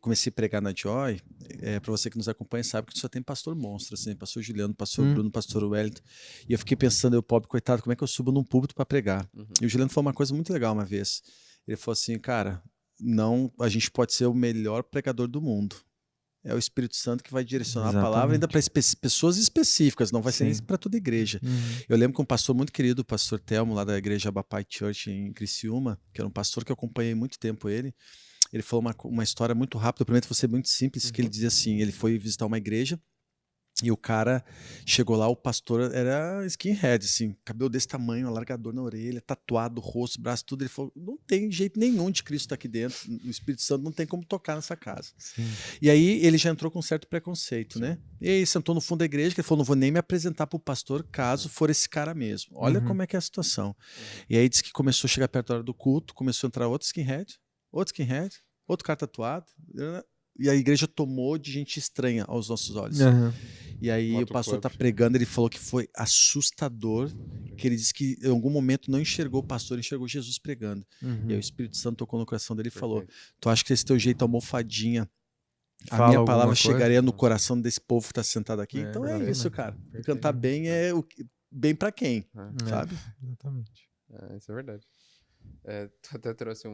comecei a pregar na Joy, para você que nos acompanha, sabe que só tem pastor monstro, assim, pastor Juliano, pastor Bruno, pastor Wellington. E eu fiquei pensando, eu pobre coitado, como é que eu subo num púlpito para pregar? E o Juliano falou uma coisa muito legal uma vez. Ele falou assim, cara, não, a gente pode ser o melhor pregador do mundo. É o Espírito Santo que vai direcionar a palavra ainda para pessoas específicas, não vai ser nem para toda a igreja. Eu lembro que um pastor muito querido, o pastor Telmo, lá da igreja Abapai Church em Criciúma, que era um pastor que eu acompanhei muito tempo ele falou uma história muito rápida, eu prometo você muito simples, que ele dizia assim, ele foi visitar uma igreja e o cara chegou lá, o pastor era skinhead, assim, cabelo desse tamanho, alargador na orelha, tatuado, rosto, braço, tudo. Ele falou, não tem jeito nenhum de Cristo estar aqui dentro, o Espírito Santo não tem como tocar nessa casa. Sim. E aí ele já entrou com um certo preconceito, né? E aí sentou no fundo da igreja, que ele falou, não vou nem me apresentar para o pastor caso for esse cara mesmo. Olha como é que é a situação. E aí disse que começou a chegar perto da hora do culto, começou a entrar outro skinhead, outro cara tatuado, e a igreja tomou de gente estranha aos nossos olhos. E aí o pastor tá pregando, ele falou que foi assustador, que ele disse que em algum momento não enxergou o pastor, enxergou Jesus pregando. E aí o Espírito Santo tocou no coração dele e falou, tu acha que esse teu jeito almofadinha, a minha palavra chegaria no coração desse povo que tá sentado aqui? Então é isso, cara. Cantar bem é bem pra quem, sabe? Exatamente. Isso é verdade. Tu até trouxe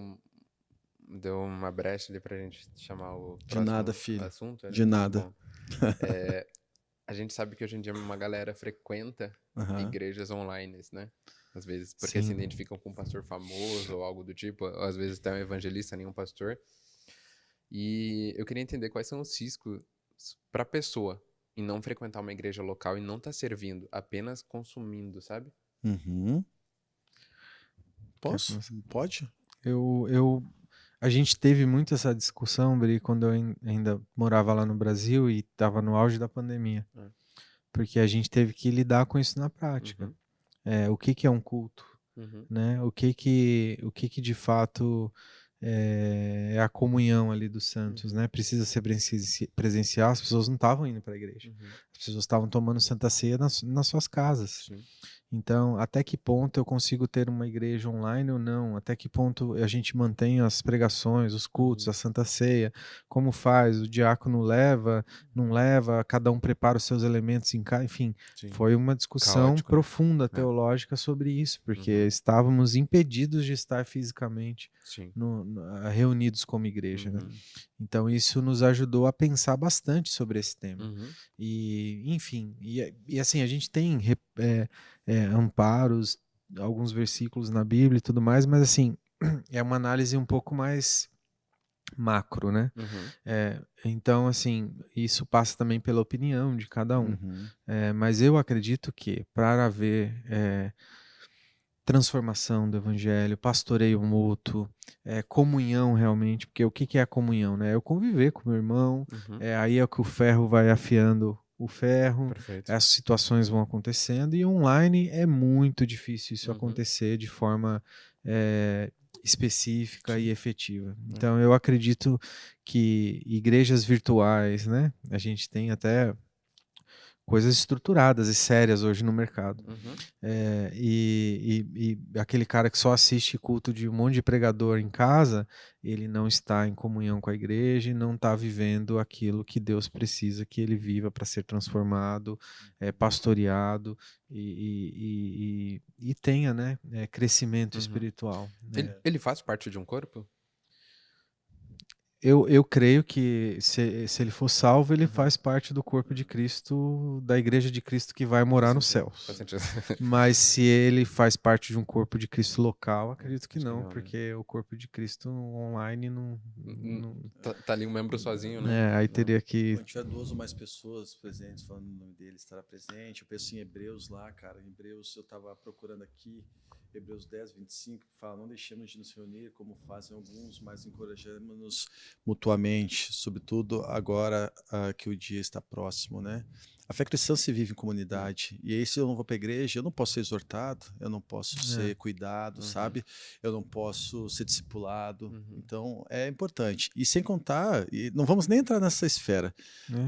deu uma brecha ali pra gente chamar o De nada, filho. assunto. De nada. A gente sabe que hoje em dia uma galera frequenta igrejas online, né? Às vezes porque se identificam com um pastor famoso ou algo do tipo, ou às vezes até um evangelista, nenhum pastor. E eu queria entender quais são os riscos pra pessoa em não frequentar uma igreja local e não estar servindo, apenas consumindo, sabe? Posso? Pode? A gente teve muito essa discussão, Bri, quando eu ainda morava lá no Brasil e estava no auge da pandemia. Porque a gente teve que lidar com isso na prática. O que é um culto? Né? O que de fato é a comunhão ali dos santos, né? Precisa ser presencial, as pessoas não estavam indo para a igreja. As pessoas estavam tomando Santa Ceia nas suas casas. Então, até que ponto eu consigo ter uma igreja online ou não? Até que ponto a gente mantém as pregações, os cultos, a Santa Ceia? Como faz? O diácono leva, não leva? Cada um prepara os seus elementos em casa? Enfim, foi uma discussão profunda, teológica sobre isso, porque estávamos impedidos de estar fisicamente reunidos como igreja, né? Então, isso nos ajudou a pensar bastante sobre esse tema. E, enfim, e assim, a gente tem amparos, alguns versículos na Bíblia e tudo mais, mas assim, é uma análise um pouco mais macro, né? Então, assim, isso passa também pela opinião de cada um. Mas eu acredito que para haver transformação do evangelho, pastoreio mútuo, comunhão realmente, porque o que é a comunhão, né? É eu conviver com meu irmão, aí é que o ferro vai afiando o ferro, as situações vão acontecendo, e online é muito difícil isso acontecer de forma específica e efetiva. Então eu acredito que igrejas virtuais, né? A gente tem até coisas estruturadas e sérias hoje no mercado. Uhum. E aquele cara que só assiste culto de um monte de pregador em casa, ele não está em comunhão com a igreja e não está vivendo aquilo que Deus precisa que ele viva para ser transformado, pastoreado e tenha, né, crescimento espiritual. Né? Ele faz parte de um corpo? Eu creio que se ele for salvo, ele faz parte do corpo de Cristo, da igreja de Cristo que vai morar nos céus. Faz sentido. Mas se ele faz parte de um corpo de Cristo local, acredito que Acho que não, não, né? porque o corpo de Cristo online não. Tá ali um membro sozinho, né? Aí teria que. Quando tiver 2 ou mais pessoas presentes, falando o nome dele, estará presente. Eu penso em Hebreus lá, cara. Em Hebreus, eu estava procurando aqui, Hebreus 10, 25, que fala: não deixemos de nos reunir como fazem alguns, mas encorajamos-nos mutuamente, sobretudo agora que o dia está próximo, né? A fé cristã se vive em comunidade. E aí, se eu não vou para a igreja, eu não posso ser exortado, eu não posso ser cuidado, sabe? Eu não posso ser discipulado. Então, é importante. E sem contar, e não vamos nem entrar nessa esfera,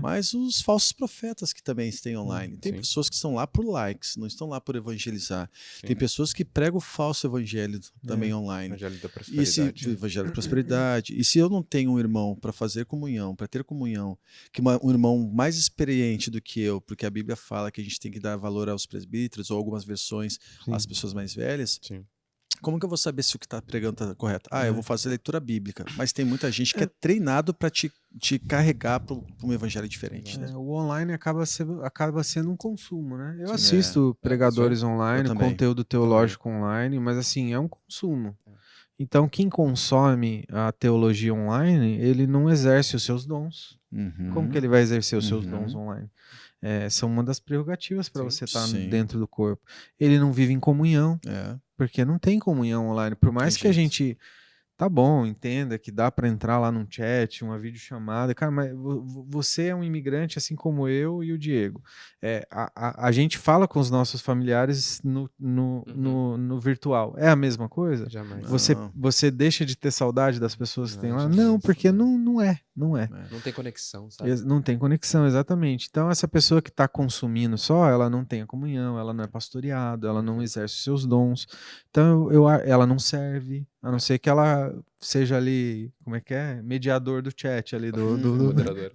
mas os falsos profetas que também têm online. Tem pessoas que estão lá por likes, não estão lá por evangelizar. Sim. Tem pessoas que pregam o falso evangelho também online. Evangelho da Prosperidade. Evangelho da prosperidade. E se eu não tenho um irmão para fazer comunhão, para ter comunhão, que um irmão mais experiente do que eu, porque a Bíblia fala que a gente tem que dar valor aos presbíteros, ou algumas versões às pessoas mais velhas, como que eu vou saber se o que está pregando está correto? Eu vou fazer leitura bíblica, mas tem muita gente que é treinado para te carregar para um evangelho diferente. Né? O online acaba sendo um consumo, né? Eu assisto pregadores online, conteúdo teológico online, mas assim, é um consumo. Então, quem consome a teologia online, ele não exerce os seus dons. Como que ele vai exercer os seus dons online? São uma das prerrogativas para você estar dentro do corpo. Ele não vive em comunhão, porque não tem comunhão online. Por mais que a gente... Tá bom, entenda que dá para entrar lá num chat, uma videochamada. Cara, mas você é um imigrante assim como eu e o Diego. A gente fala com os nossos familiares no virtual. É a mesma coisa? Jamais. Você deixa de ter saudade das pessoas que tem lá? Não, porque não é. Não tem conexão, sabe? Não tem conexão, exatamente. Então, essa pessoa que está consumindo só, ela não tem a comunhão, ela não é pastoreada, ela não exerce os seus dons. Então, ela não serve, a não ser que ela seja ali, como é que é? Mediador do chat ali, Moderador.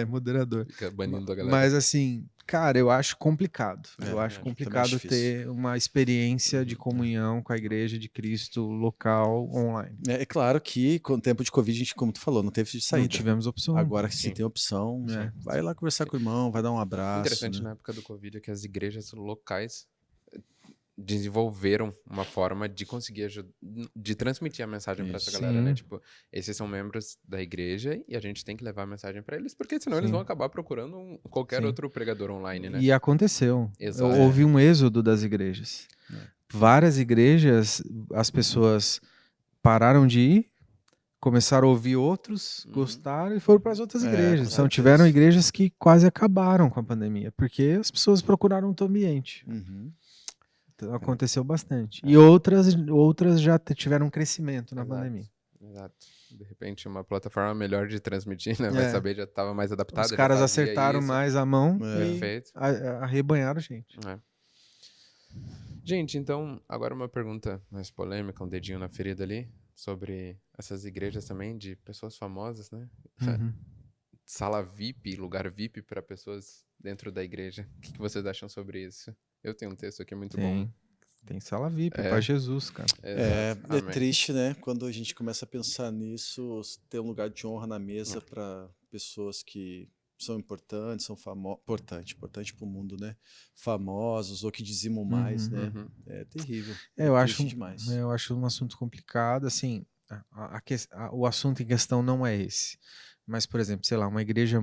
Moderador. Fica banindo a galera. Mas assim, cara, eu acho complicado. Eu acho complicado ter uma experiência de comunhão com a igreja de Cristo local online. É claro que com o tempo de Covid, a gente, como tu falou, não teve de saída. Não tivemos opção. Agora que se tem opção, vai lá conversar com o irmão, vai dar um abraço. Interessante na época do Covid é que as igrejas locais desenvolveram uma forma de conseguir de transmitir a mensagem para essa galera, né? Tipo, esses são membros da igreja e a gente tem que levar a mensagem para eles, porque senão eles vão acabar procurando qualquer outro pregador online, né? E aconteceu. Exato. Houve um êxodo das igrejas. Várias igrejas, as pessoas pararam de ir, começaram a ouvir outros, gostaram e foram para as outras igrejas. Então, tiveram igrejas que quase acabaram com a pandemia, porque as pessoas procuraram outro ambiente. Então, aconteceu bastante. E outras já tiveram um crescimento na pandemia. Exato. De repente, uma plataforma melhor de transmitir, né? Vai saber, já estava mais adaptada. Os caras acertaram mais a mão e arrebanharam a gente. Gente, então, agora uma pergunta mais polêmica, um dedinho na ferida ali, sobre essas igrejas também, de pessoas famosas, né? Sala VIP, lugar VIP para pessoas dentro da igreja. O que vocês acham sobre isso? Eu tenho um texto aqui muito bom. Tem sala VIP para Jesus, cara. É triste, né? Quando a gente começa a pensar nisso, ter um lugar de honra na mesa para pessoas que são importantes, são famosas, importante para o mundo, né? Famosos ou que dizimam mais, né? É terrível. Eu acho demais. Eu acho um assunto complicado, assim, o assunto em questão não é esse. Mas, por exemplo, sei lá, uma igreja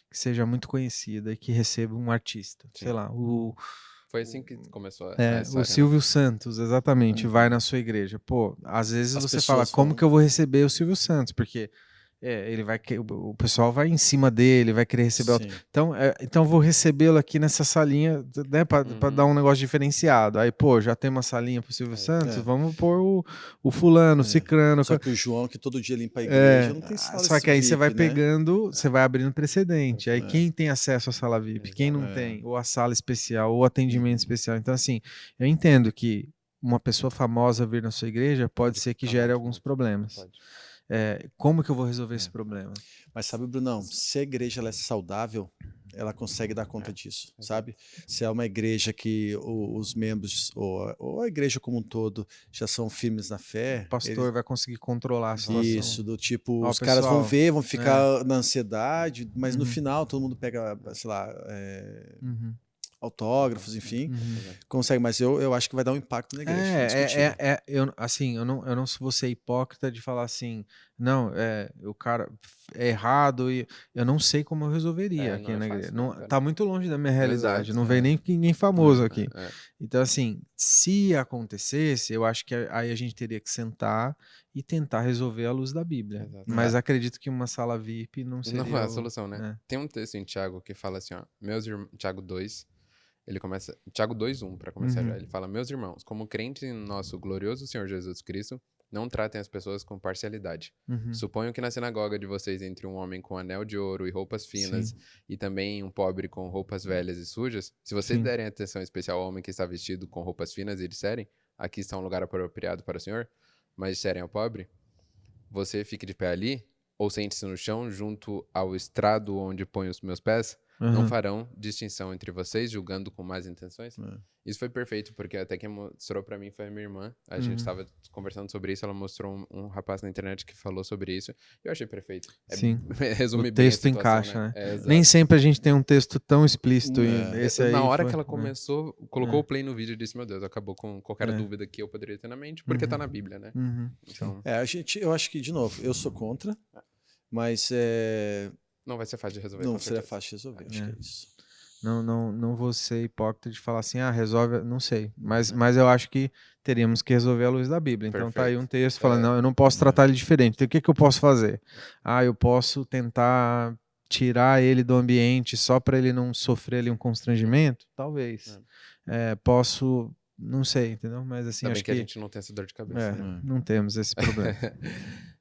que seja muito conhecida e que receba um artista. Sei lá, foi assim que começou o Silvio Santos, exatamente, vai na sua igreja. Pô, às vezes você fala, como que eu vou receber o Silvio Santos? Porque ele o pessoal vai em cima dele, vai querer receber. Sim. Então eu vou recebê-lo aqui nessa salinha, né, para dar um negócio diferenciado. Aí, pô, já tem uma salinha pro Silvio Santos, vamos pôr o fulano, o cicrano. Só que o João, que todo dia limpa a igreja, não tem sala Só que aí VIP, você vai né? pegando, você vai abrindo precedente. Aí quem tem acesso à sala VIP, quem não tem, ou a sala especial, ou atendimento especial. Então, assim, eu entendo que uma pessoa famosa vir na sua igreja pode ser que gere alguns problemas. Como que eu vou resolver esse problema? Mas sabe, Brunão, se a igreja ela é saudável, ela consegue dar conta disso, sabe? Se é uma igreja que os membros, ou a igreja como um todo, já são firmes na fé... O pastor vai conseguir controlar a situação. Isso, do tipo, os pessoal, caras vão ver, vão ficar na ansiedade, mas no final todo mundo pega, sei lá... autógrafos, enfim, consegue, mas eu acho que vai dar um impacto na igreja. Eu não vou ser hipócrita de falar assim, não, o cara é errado e eu não sei como eu resolveria aqui na igreja. Tá muito longe da minha realidade, não veio nem ninguém famoso aqui. Então, assim, se acontecesse, eu acho que aí a gente teria que sentar e tentar resolver à luz da Bíblia. Mas acredito que uma sala VIP não seria... Não é a solução, né? Tem um texto em Tiago que fala assim, ó, Tiago 2, ele começa, Tiago 2:1 para começar já, ele fala, meus irmãos, como crentes em nosso glorioso Senhor Jesus Cristo, não tratem as pessoas com parcialidade. Suponho que na sinagoga de vocês entre um homem com anel de ouro e roupas finas e também um pobre com roupas velhas e sujas, se vocês derem atenção especial ao homem que está vestido com roupas finas e disserem, aqui está um lugar apropriado para o Senhor, mas disserem ao pobre, você fique de pé ali, ou sente-se no chão junto ao estrado onde ponho os meus pés, não farão distinção entre vocês, julgando com más intenções. Isso foi perfeito, porque até quem mostrou pra mim foi a minha irmã. A gente estava conversando sobre isso, ela mostrou um rapaz na internet que falou sobre isso. E eu achei perfeito. Sim. Resume o bem texto a situação, encaixa, né? É, Nem sempre a gente tem um texto tão explícito. Esse aí na hora foi, que ela começou, colocou o play no vídeo e disse, meu Deus, acabou com qualquer dúvida que eu poderia ter na mente, porque tá na Bíblia, né? Então... eu acho que, de novo, eu sou contra, mas não vai ser fácil de resolver. Não seria fácil de resolver, acho que é isso. Não vou ser hipócrita de falar assim, resolve, não sei. Mas eu acho que teríamos que resolver à luz da Bíblia. Então tá aí um texto falando, não, eu não posso tratar ele diferente. Então o que eu posso fazer? Eu posso tentar tirar ele do ambiente só para ele não sofrer ali um constrangimento? Talvez. Posso, não sei, entendeu? Mas assim, Ainda acho bem que a gente não tem essa dor de cabeça. Né? Não temos esse problema.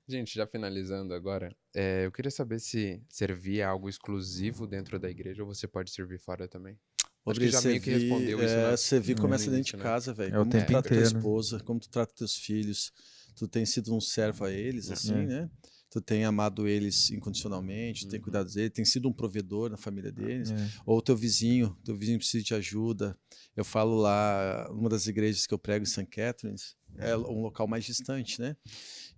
Gente, já finalizando agora, eu queria saber se servir é algo exclusivo dentro da igreja ou você pode servir fora também. Acho que já meio que respondeu isso. Servir começa dentro de casa, velho. Como tu trata tua esposa, como tu trata teus filhos. Tu tem sido um servo a eles, assim, né? Tu tem amado eles incondicionalmente, tu tem cuidado deles, tem sido um provedor na família deles. Ou teu vizinho precisa de ajuda. Eu falo lá, uma das igrejas que eu prego em St. Catharines, é um local mais distante, né?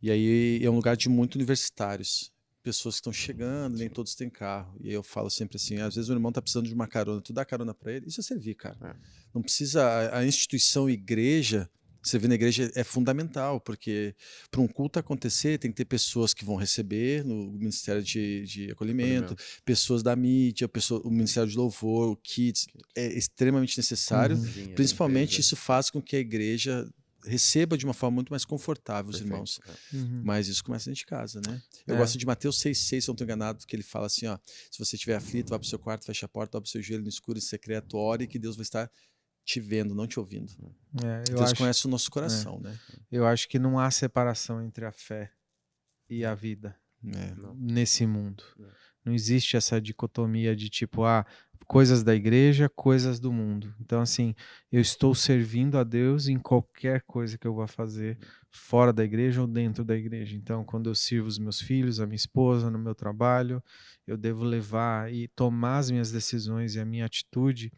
E aí é um lugar de muitos universitários, pessoas que estão chegando, nem todos têm carro. E eu falo sempre assim, às vezes o irmão tá precisando de uma carona, tu dá carona para ele, isso é servir, cara. Não precisa, a instituição igreja, servir na igreja é fundamental, porque para um culto acontecer tem que ter pessoas que vão receber no Ministério de Acolhimento, pessoas da mídia, o Ministério de Louvor, o Kids, é extremamente necessário, principalmente isso faz com que a igreja receba de uma forma muito mais confortável os irmãos. Mas isso começa dentro de casa, né? Eu gosto de Mateus 6,6, se eu não estou enganado, que ele fala assim, ó, se você estiver aflito, vá para o seu quarto, feche a porta, dobra o seu joelho no escuro e secreto, ore que Deus vai estar te vendo, não te ouvindo. Deus conhece o nosso coração, né? Eu acho que não há separação entre a fé e a vida nesse mundo. Não existe essa dicotomia de tipo, coisas da igreja, coisas do mundo. Então, assim, eu estou servindo a Deus em qualquer coisa que eu vá fazer, fora da igreja ou dentro da igreja. Então, quando eu sirvo os meus filhos, a minha esposa, no meu trabalho, eu devo levar e tomar as minhas decisões e a minha atitude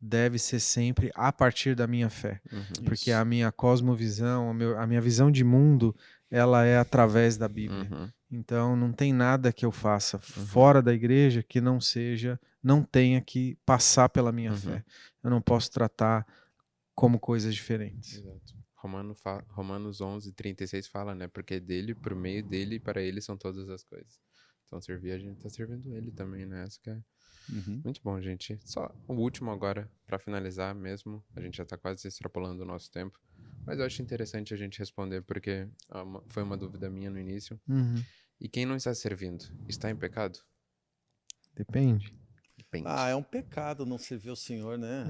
deve ser sempre a partir da minha fé. Porque a minha cosmovisão, a minha visão de mundo, ela é através da Bíblia. Então, não tem nada que eu faça fora da igreja que não tenha que passar pela minha fé. Eu não posso tratar como coisas diferentes. Exato. Romanos 11:36 fala, né? Porque dele, por meio dele e para ele são todas as coisas. Então, servir, a gente tá servindo ele também, né? Essa que é... Muito bom, gente. Só o último agora, para finalizar mesmo. A gente já tá quase extrapolando o nosso tempo. Mas eu acho interessante a gente responder, porque foi uma dúvida minha no início. E quem não está servindo, está em pecado? Depende. Depende. É um pecado não servir o Senhor, né?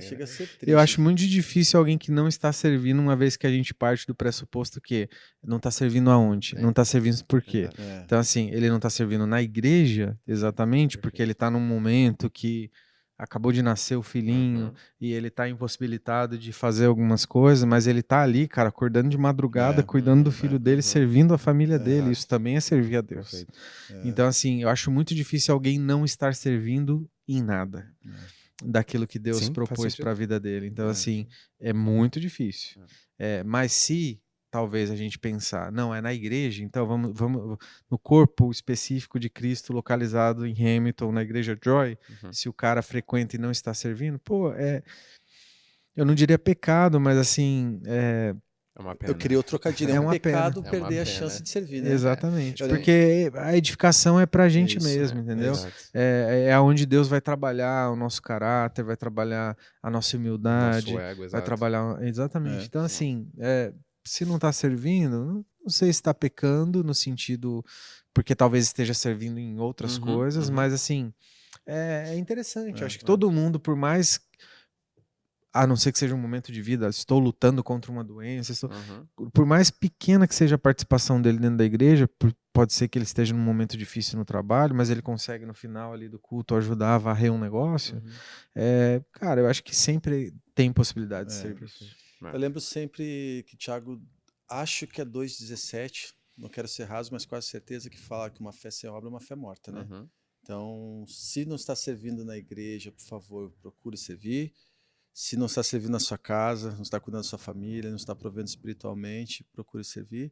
Chega a ser triste. Eu acho muito difícil alguém que não está servindo, uma vez que a gente parte do pressuposto que não está servindo aonde? Não está servindo por quê? Então, assim, ele não está servindo na igreja, exatamente, porque ele está num momento que acabou de nascer o filhinho e ele está impossibilitado de fazer algumas coisas, mas ele está ali, cara, acordando de madrugada, cuidando do filho dele, servindo a família dele. Isso também é servir a Deus. Então, assim, eu acho muito difícil alguém não estar servindo em nada daquilo que Deus propôs para a vida dele. Então, assim, é muito difícil. Mas se talvez a gente pensar, não, é na igreja, então vamos no corpo específico de Cristo localizado em Hamilton, na igreja Joy, se o cara frequenta e não está servindo, eu não diria pecado, mas assim, é uma pena. Eu queria o trocadilho, é um pecado perder a chance de servir, né? Exatamente, porque a edificação é pra gente mesmo, entendeu? É onde Deus vai trabalhar o nosso caráter, vai trabalhar a nossa humildade, nosso ego, vai trabalhar... Exatamente. Então, assim, se não tá servindo, não sei se tá pecando no sentido... Porque talvez esteja servindo em outras coisas, mas, assim, é interessante. Acho que todo mundo, por mais... A não ser que seja um momento de vida, estou lutando contra uma doença, por mais pequena que seja a participação dele dentro da igreja, pode ser que ele esteja num momento difícil no trabalho, mas ele consegue no final ali do culto ajudar a varrer um negócio. Cara, eu acho que sempre tem possibilidade de servir. Eu lembro sempre que Tiago, acho que é 2,17, não quero ser raso, mas quase certeza que fala que uma fé sem obra é uma fé morta, né? Então, se não está servindo na igreja, por favor, procure servir. Se não está servindo na sua casa, não está cuidando da sua família, não está provendo espiritualmente, procure servir,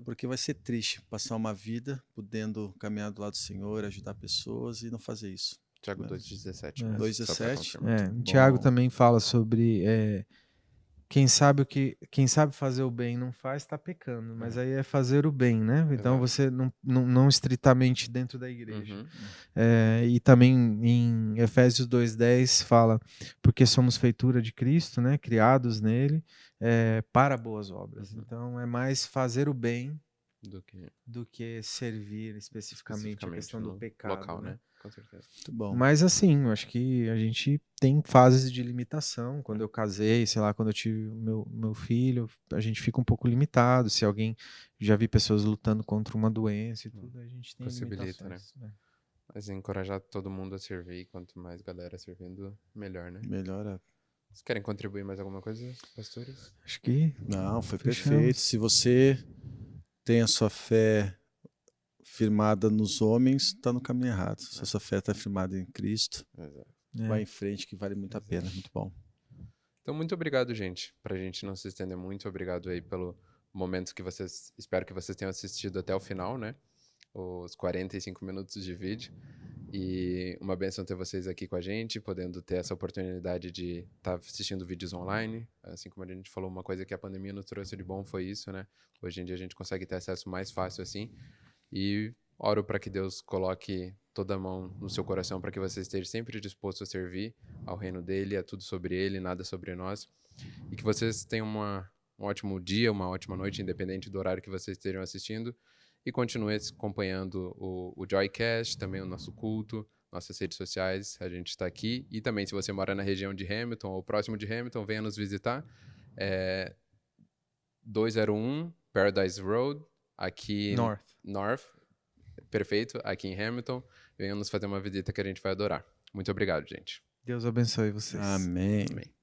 porque vai ser triste passar uma vida podendo caminhar do lado do Senhor, ajudar pessoas e não fazer isso. Tiago 2,17. 2,17. Tiago também fala sobre quem sabe fazer o bem não faz, está pecando, mas aí é fazer o bem, né? Então você não estritamente dentro da igreja. E também em Efésios 2,10 fala, porque somos feitura de Cristo, né? Criados nele para boas obras. Então é mais fazer o bem do que servir especificamente a questão do pecado. Local, né? Com certeza. Muito bom. Mas assim, eu acho que a gente tem fases de limitação. Quando eu casei, sei lá, quando eu tive meu filho, a gente fica um pouco limitado. Se alguém já vi pessoas lutando contra uma doença e tudo, a gente tem possibilita, limitações. né? Mas encorajar todo mundo a servir, quanto mais galera servindo, melhor, né? Melhor é. Vocês querem contribuir mais alguma coisa, pastores? Acho que não, foi perfeito. Se você tem a sua fé firmada nos homens, está no caminho errado. Se a sua fé está firmada em Cristo, vai em frente que vale muito a pena. Muito bom. Então, muito obrigado, gente. Pra gente não se estender muito, obrigado aí pelo momento que vocês... Espero que vocês tenham assistido até o final, né? Os 45 minutos de vídeo. E uma bênção ter vocês aqui com a gente, podendo ter essa oportunidade de estar assistindo vídeos online. Assim como a gente falou, uma coisa que a pandemia nos trouxe de bom foi isso, né? Hoje em dia a gente consegue ter acesso mais fácil assim. E oro para que Deus coloque toda a mão no seu coração para que você esteja sempre disposto a servir ao reino dele, a tudo sobre ele, nada sobre nós. E que vocês tenham um ótimo dia, uma ótima noite, independente do horário que vocês estejam assistindo. E continue acompanhando o Joycast, também o nosso culto, nossas redes sociais, a gente está aqui. E também, se você mora na região de Hamilton ou próximo de Hamilton, venha nos visitar. 201 Paradise Road, aqui... North, perfeito, aqui em Hamilton. Venham nos fazer uma visita que a gente vai adorar. Muito obrigado, gente. Deus abençoe vocês. Amém. Amém.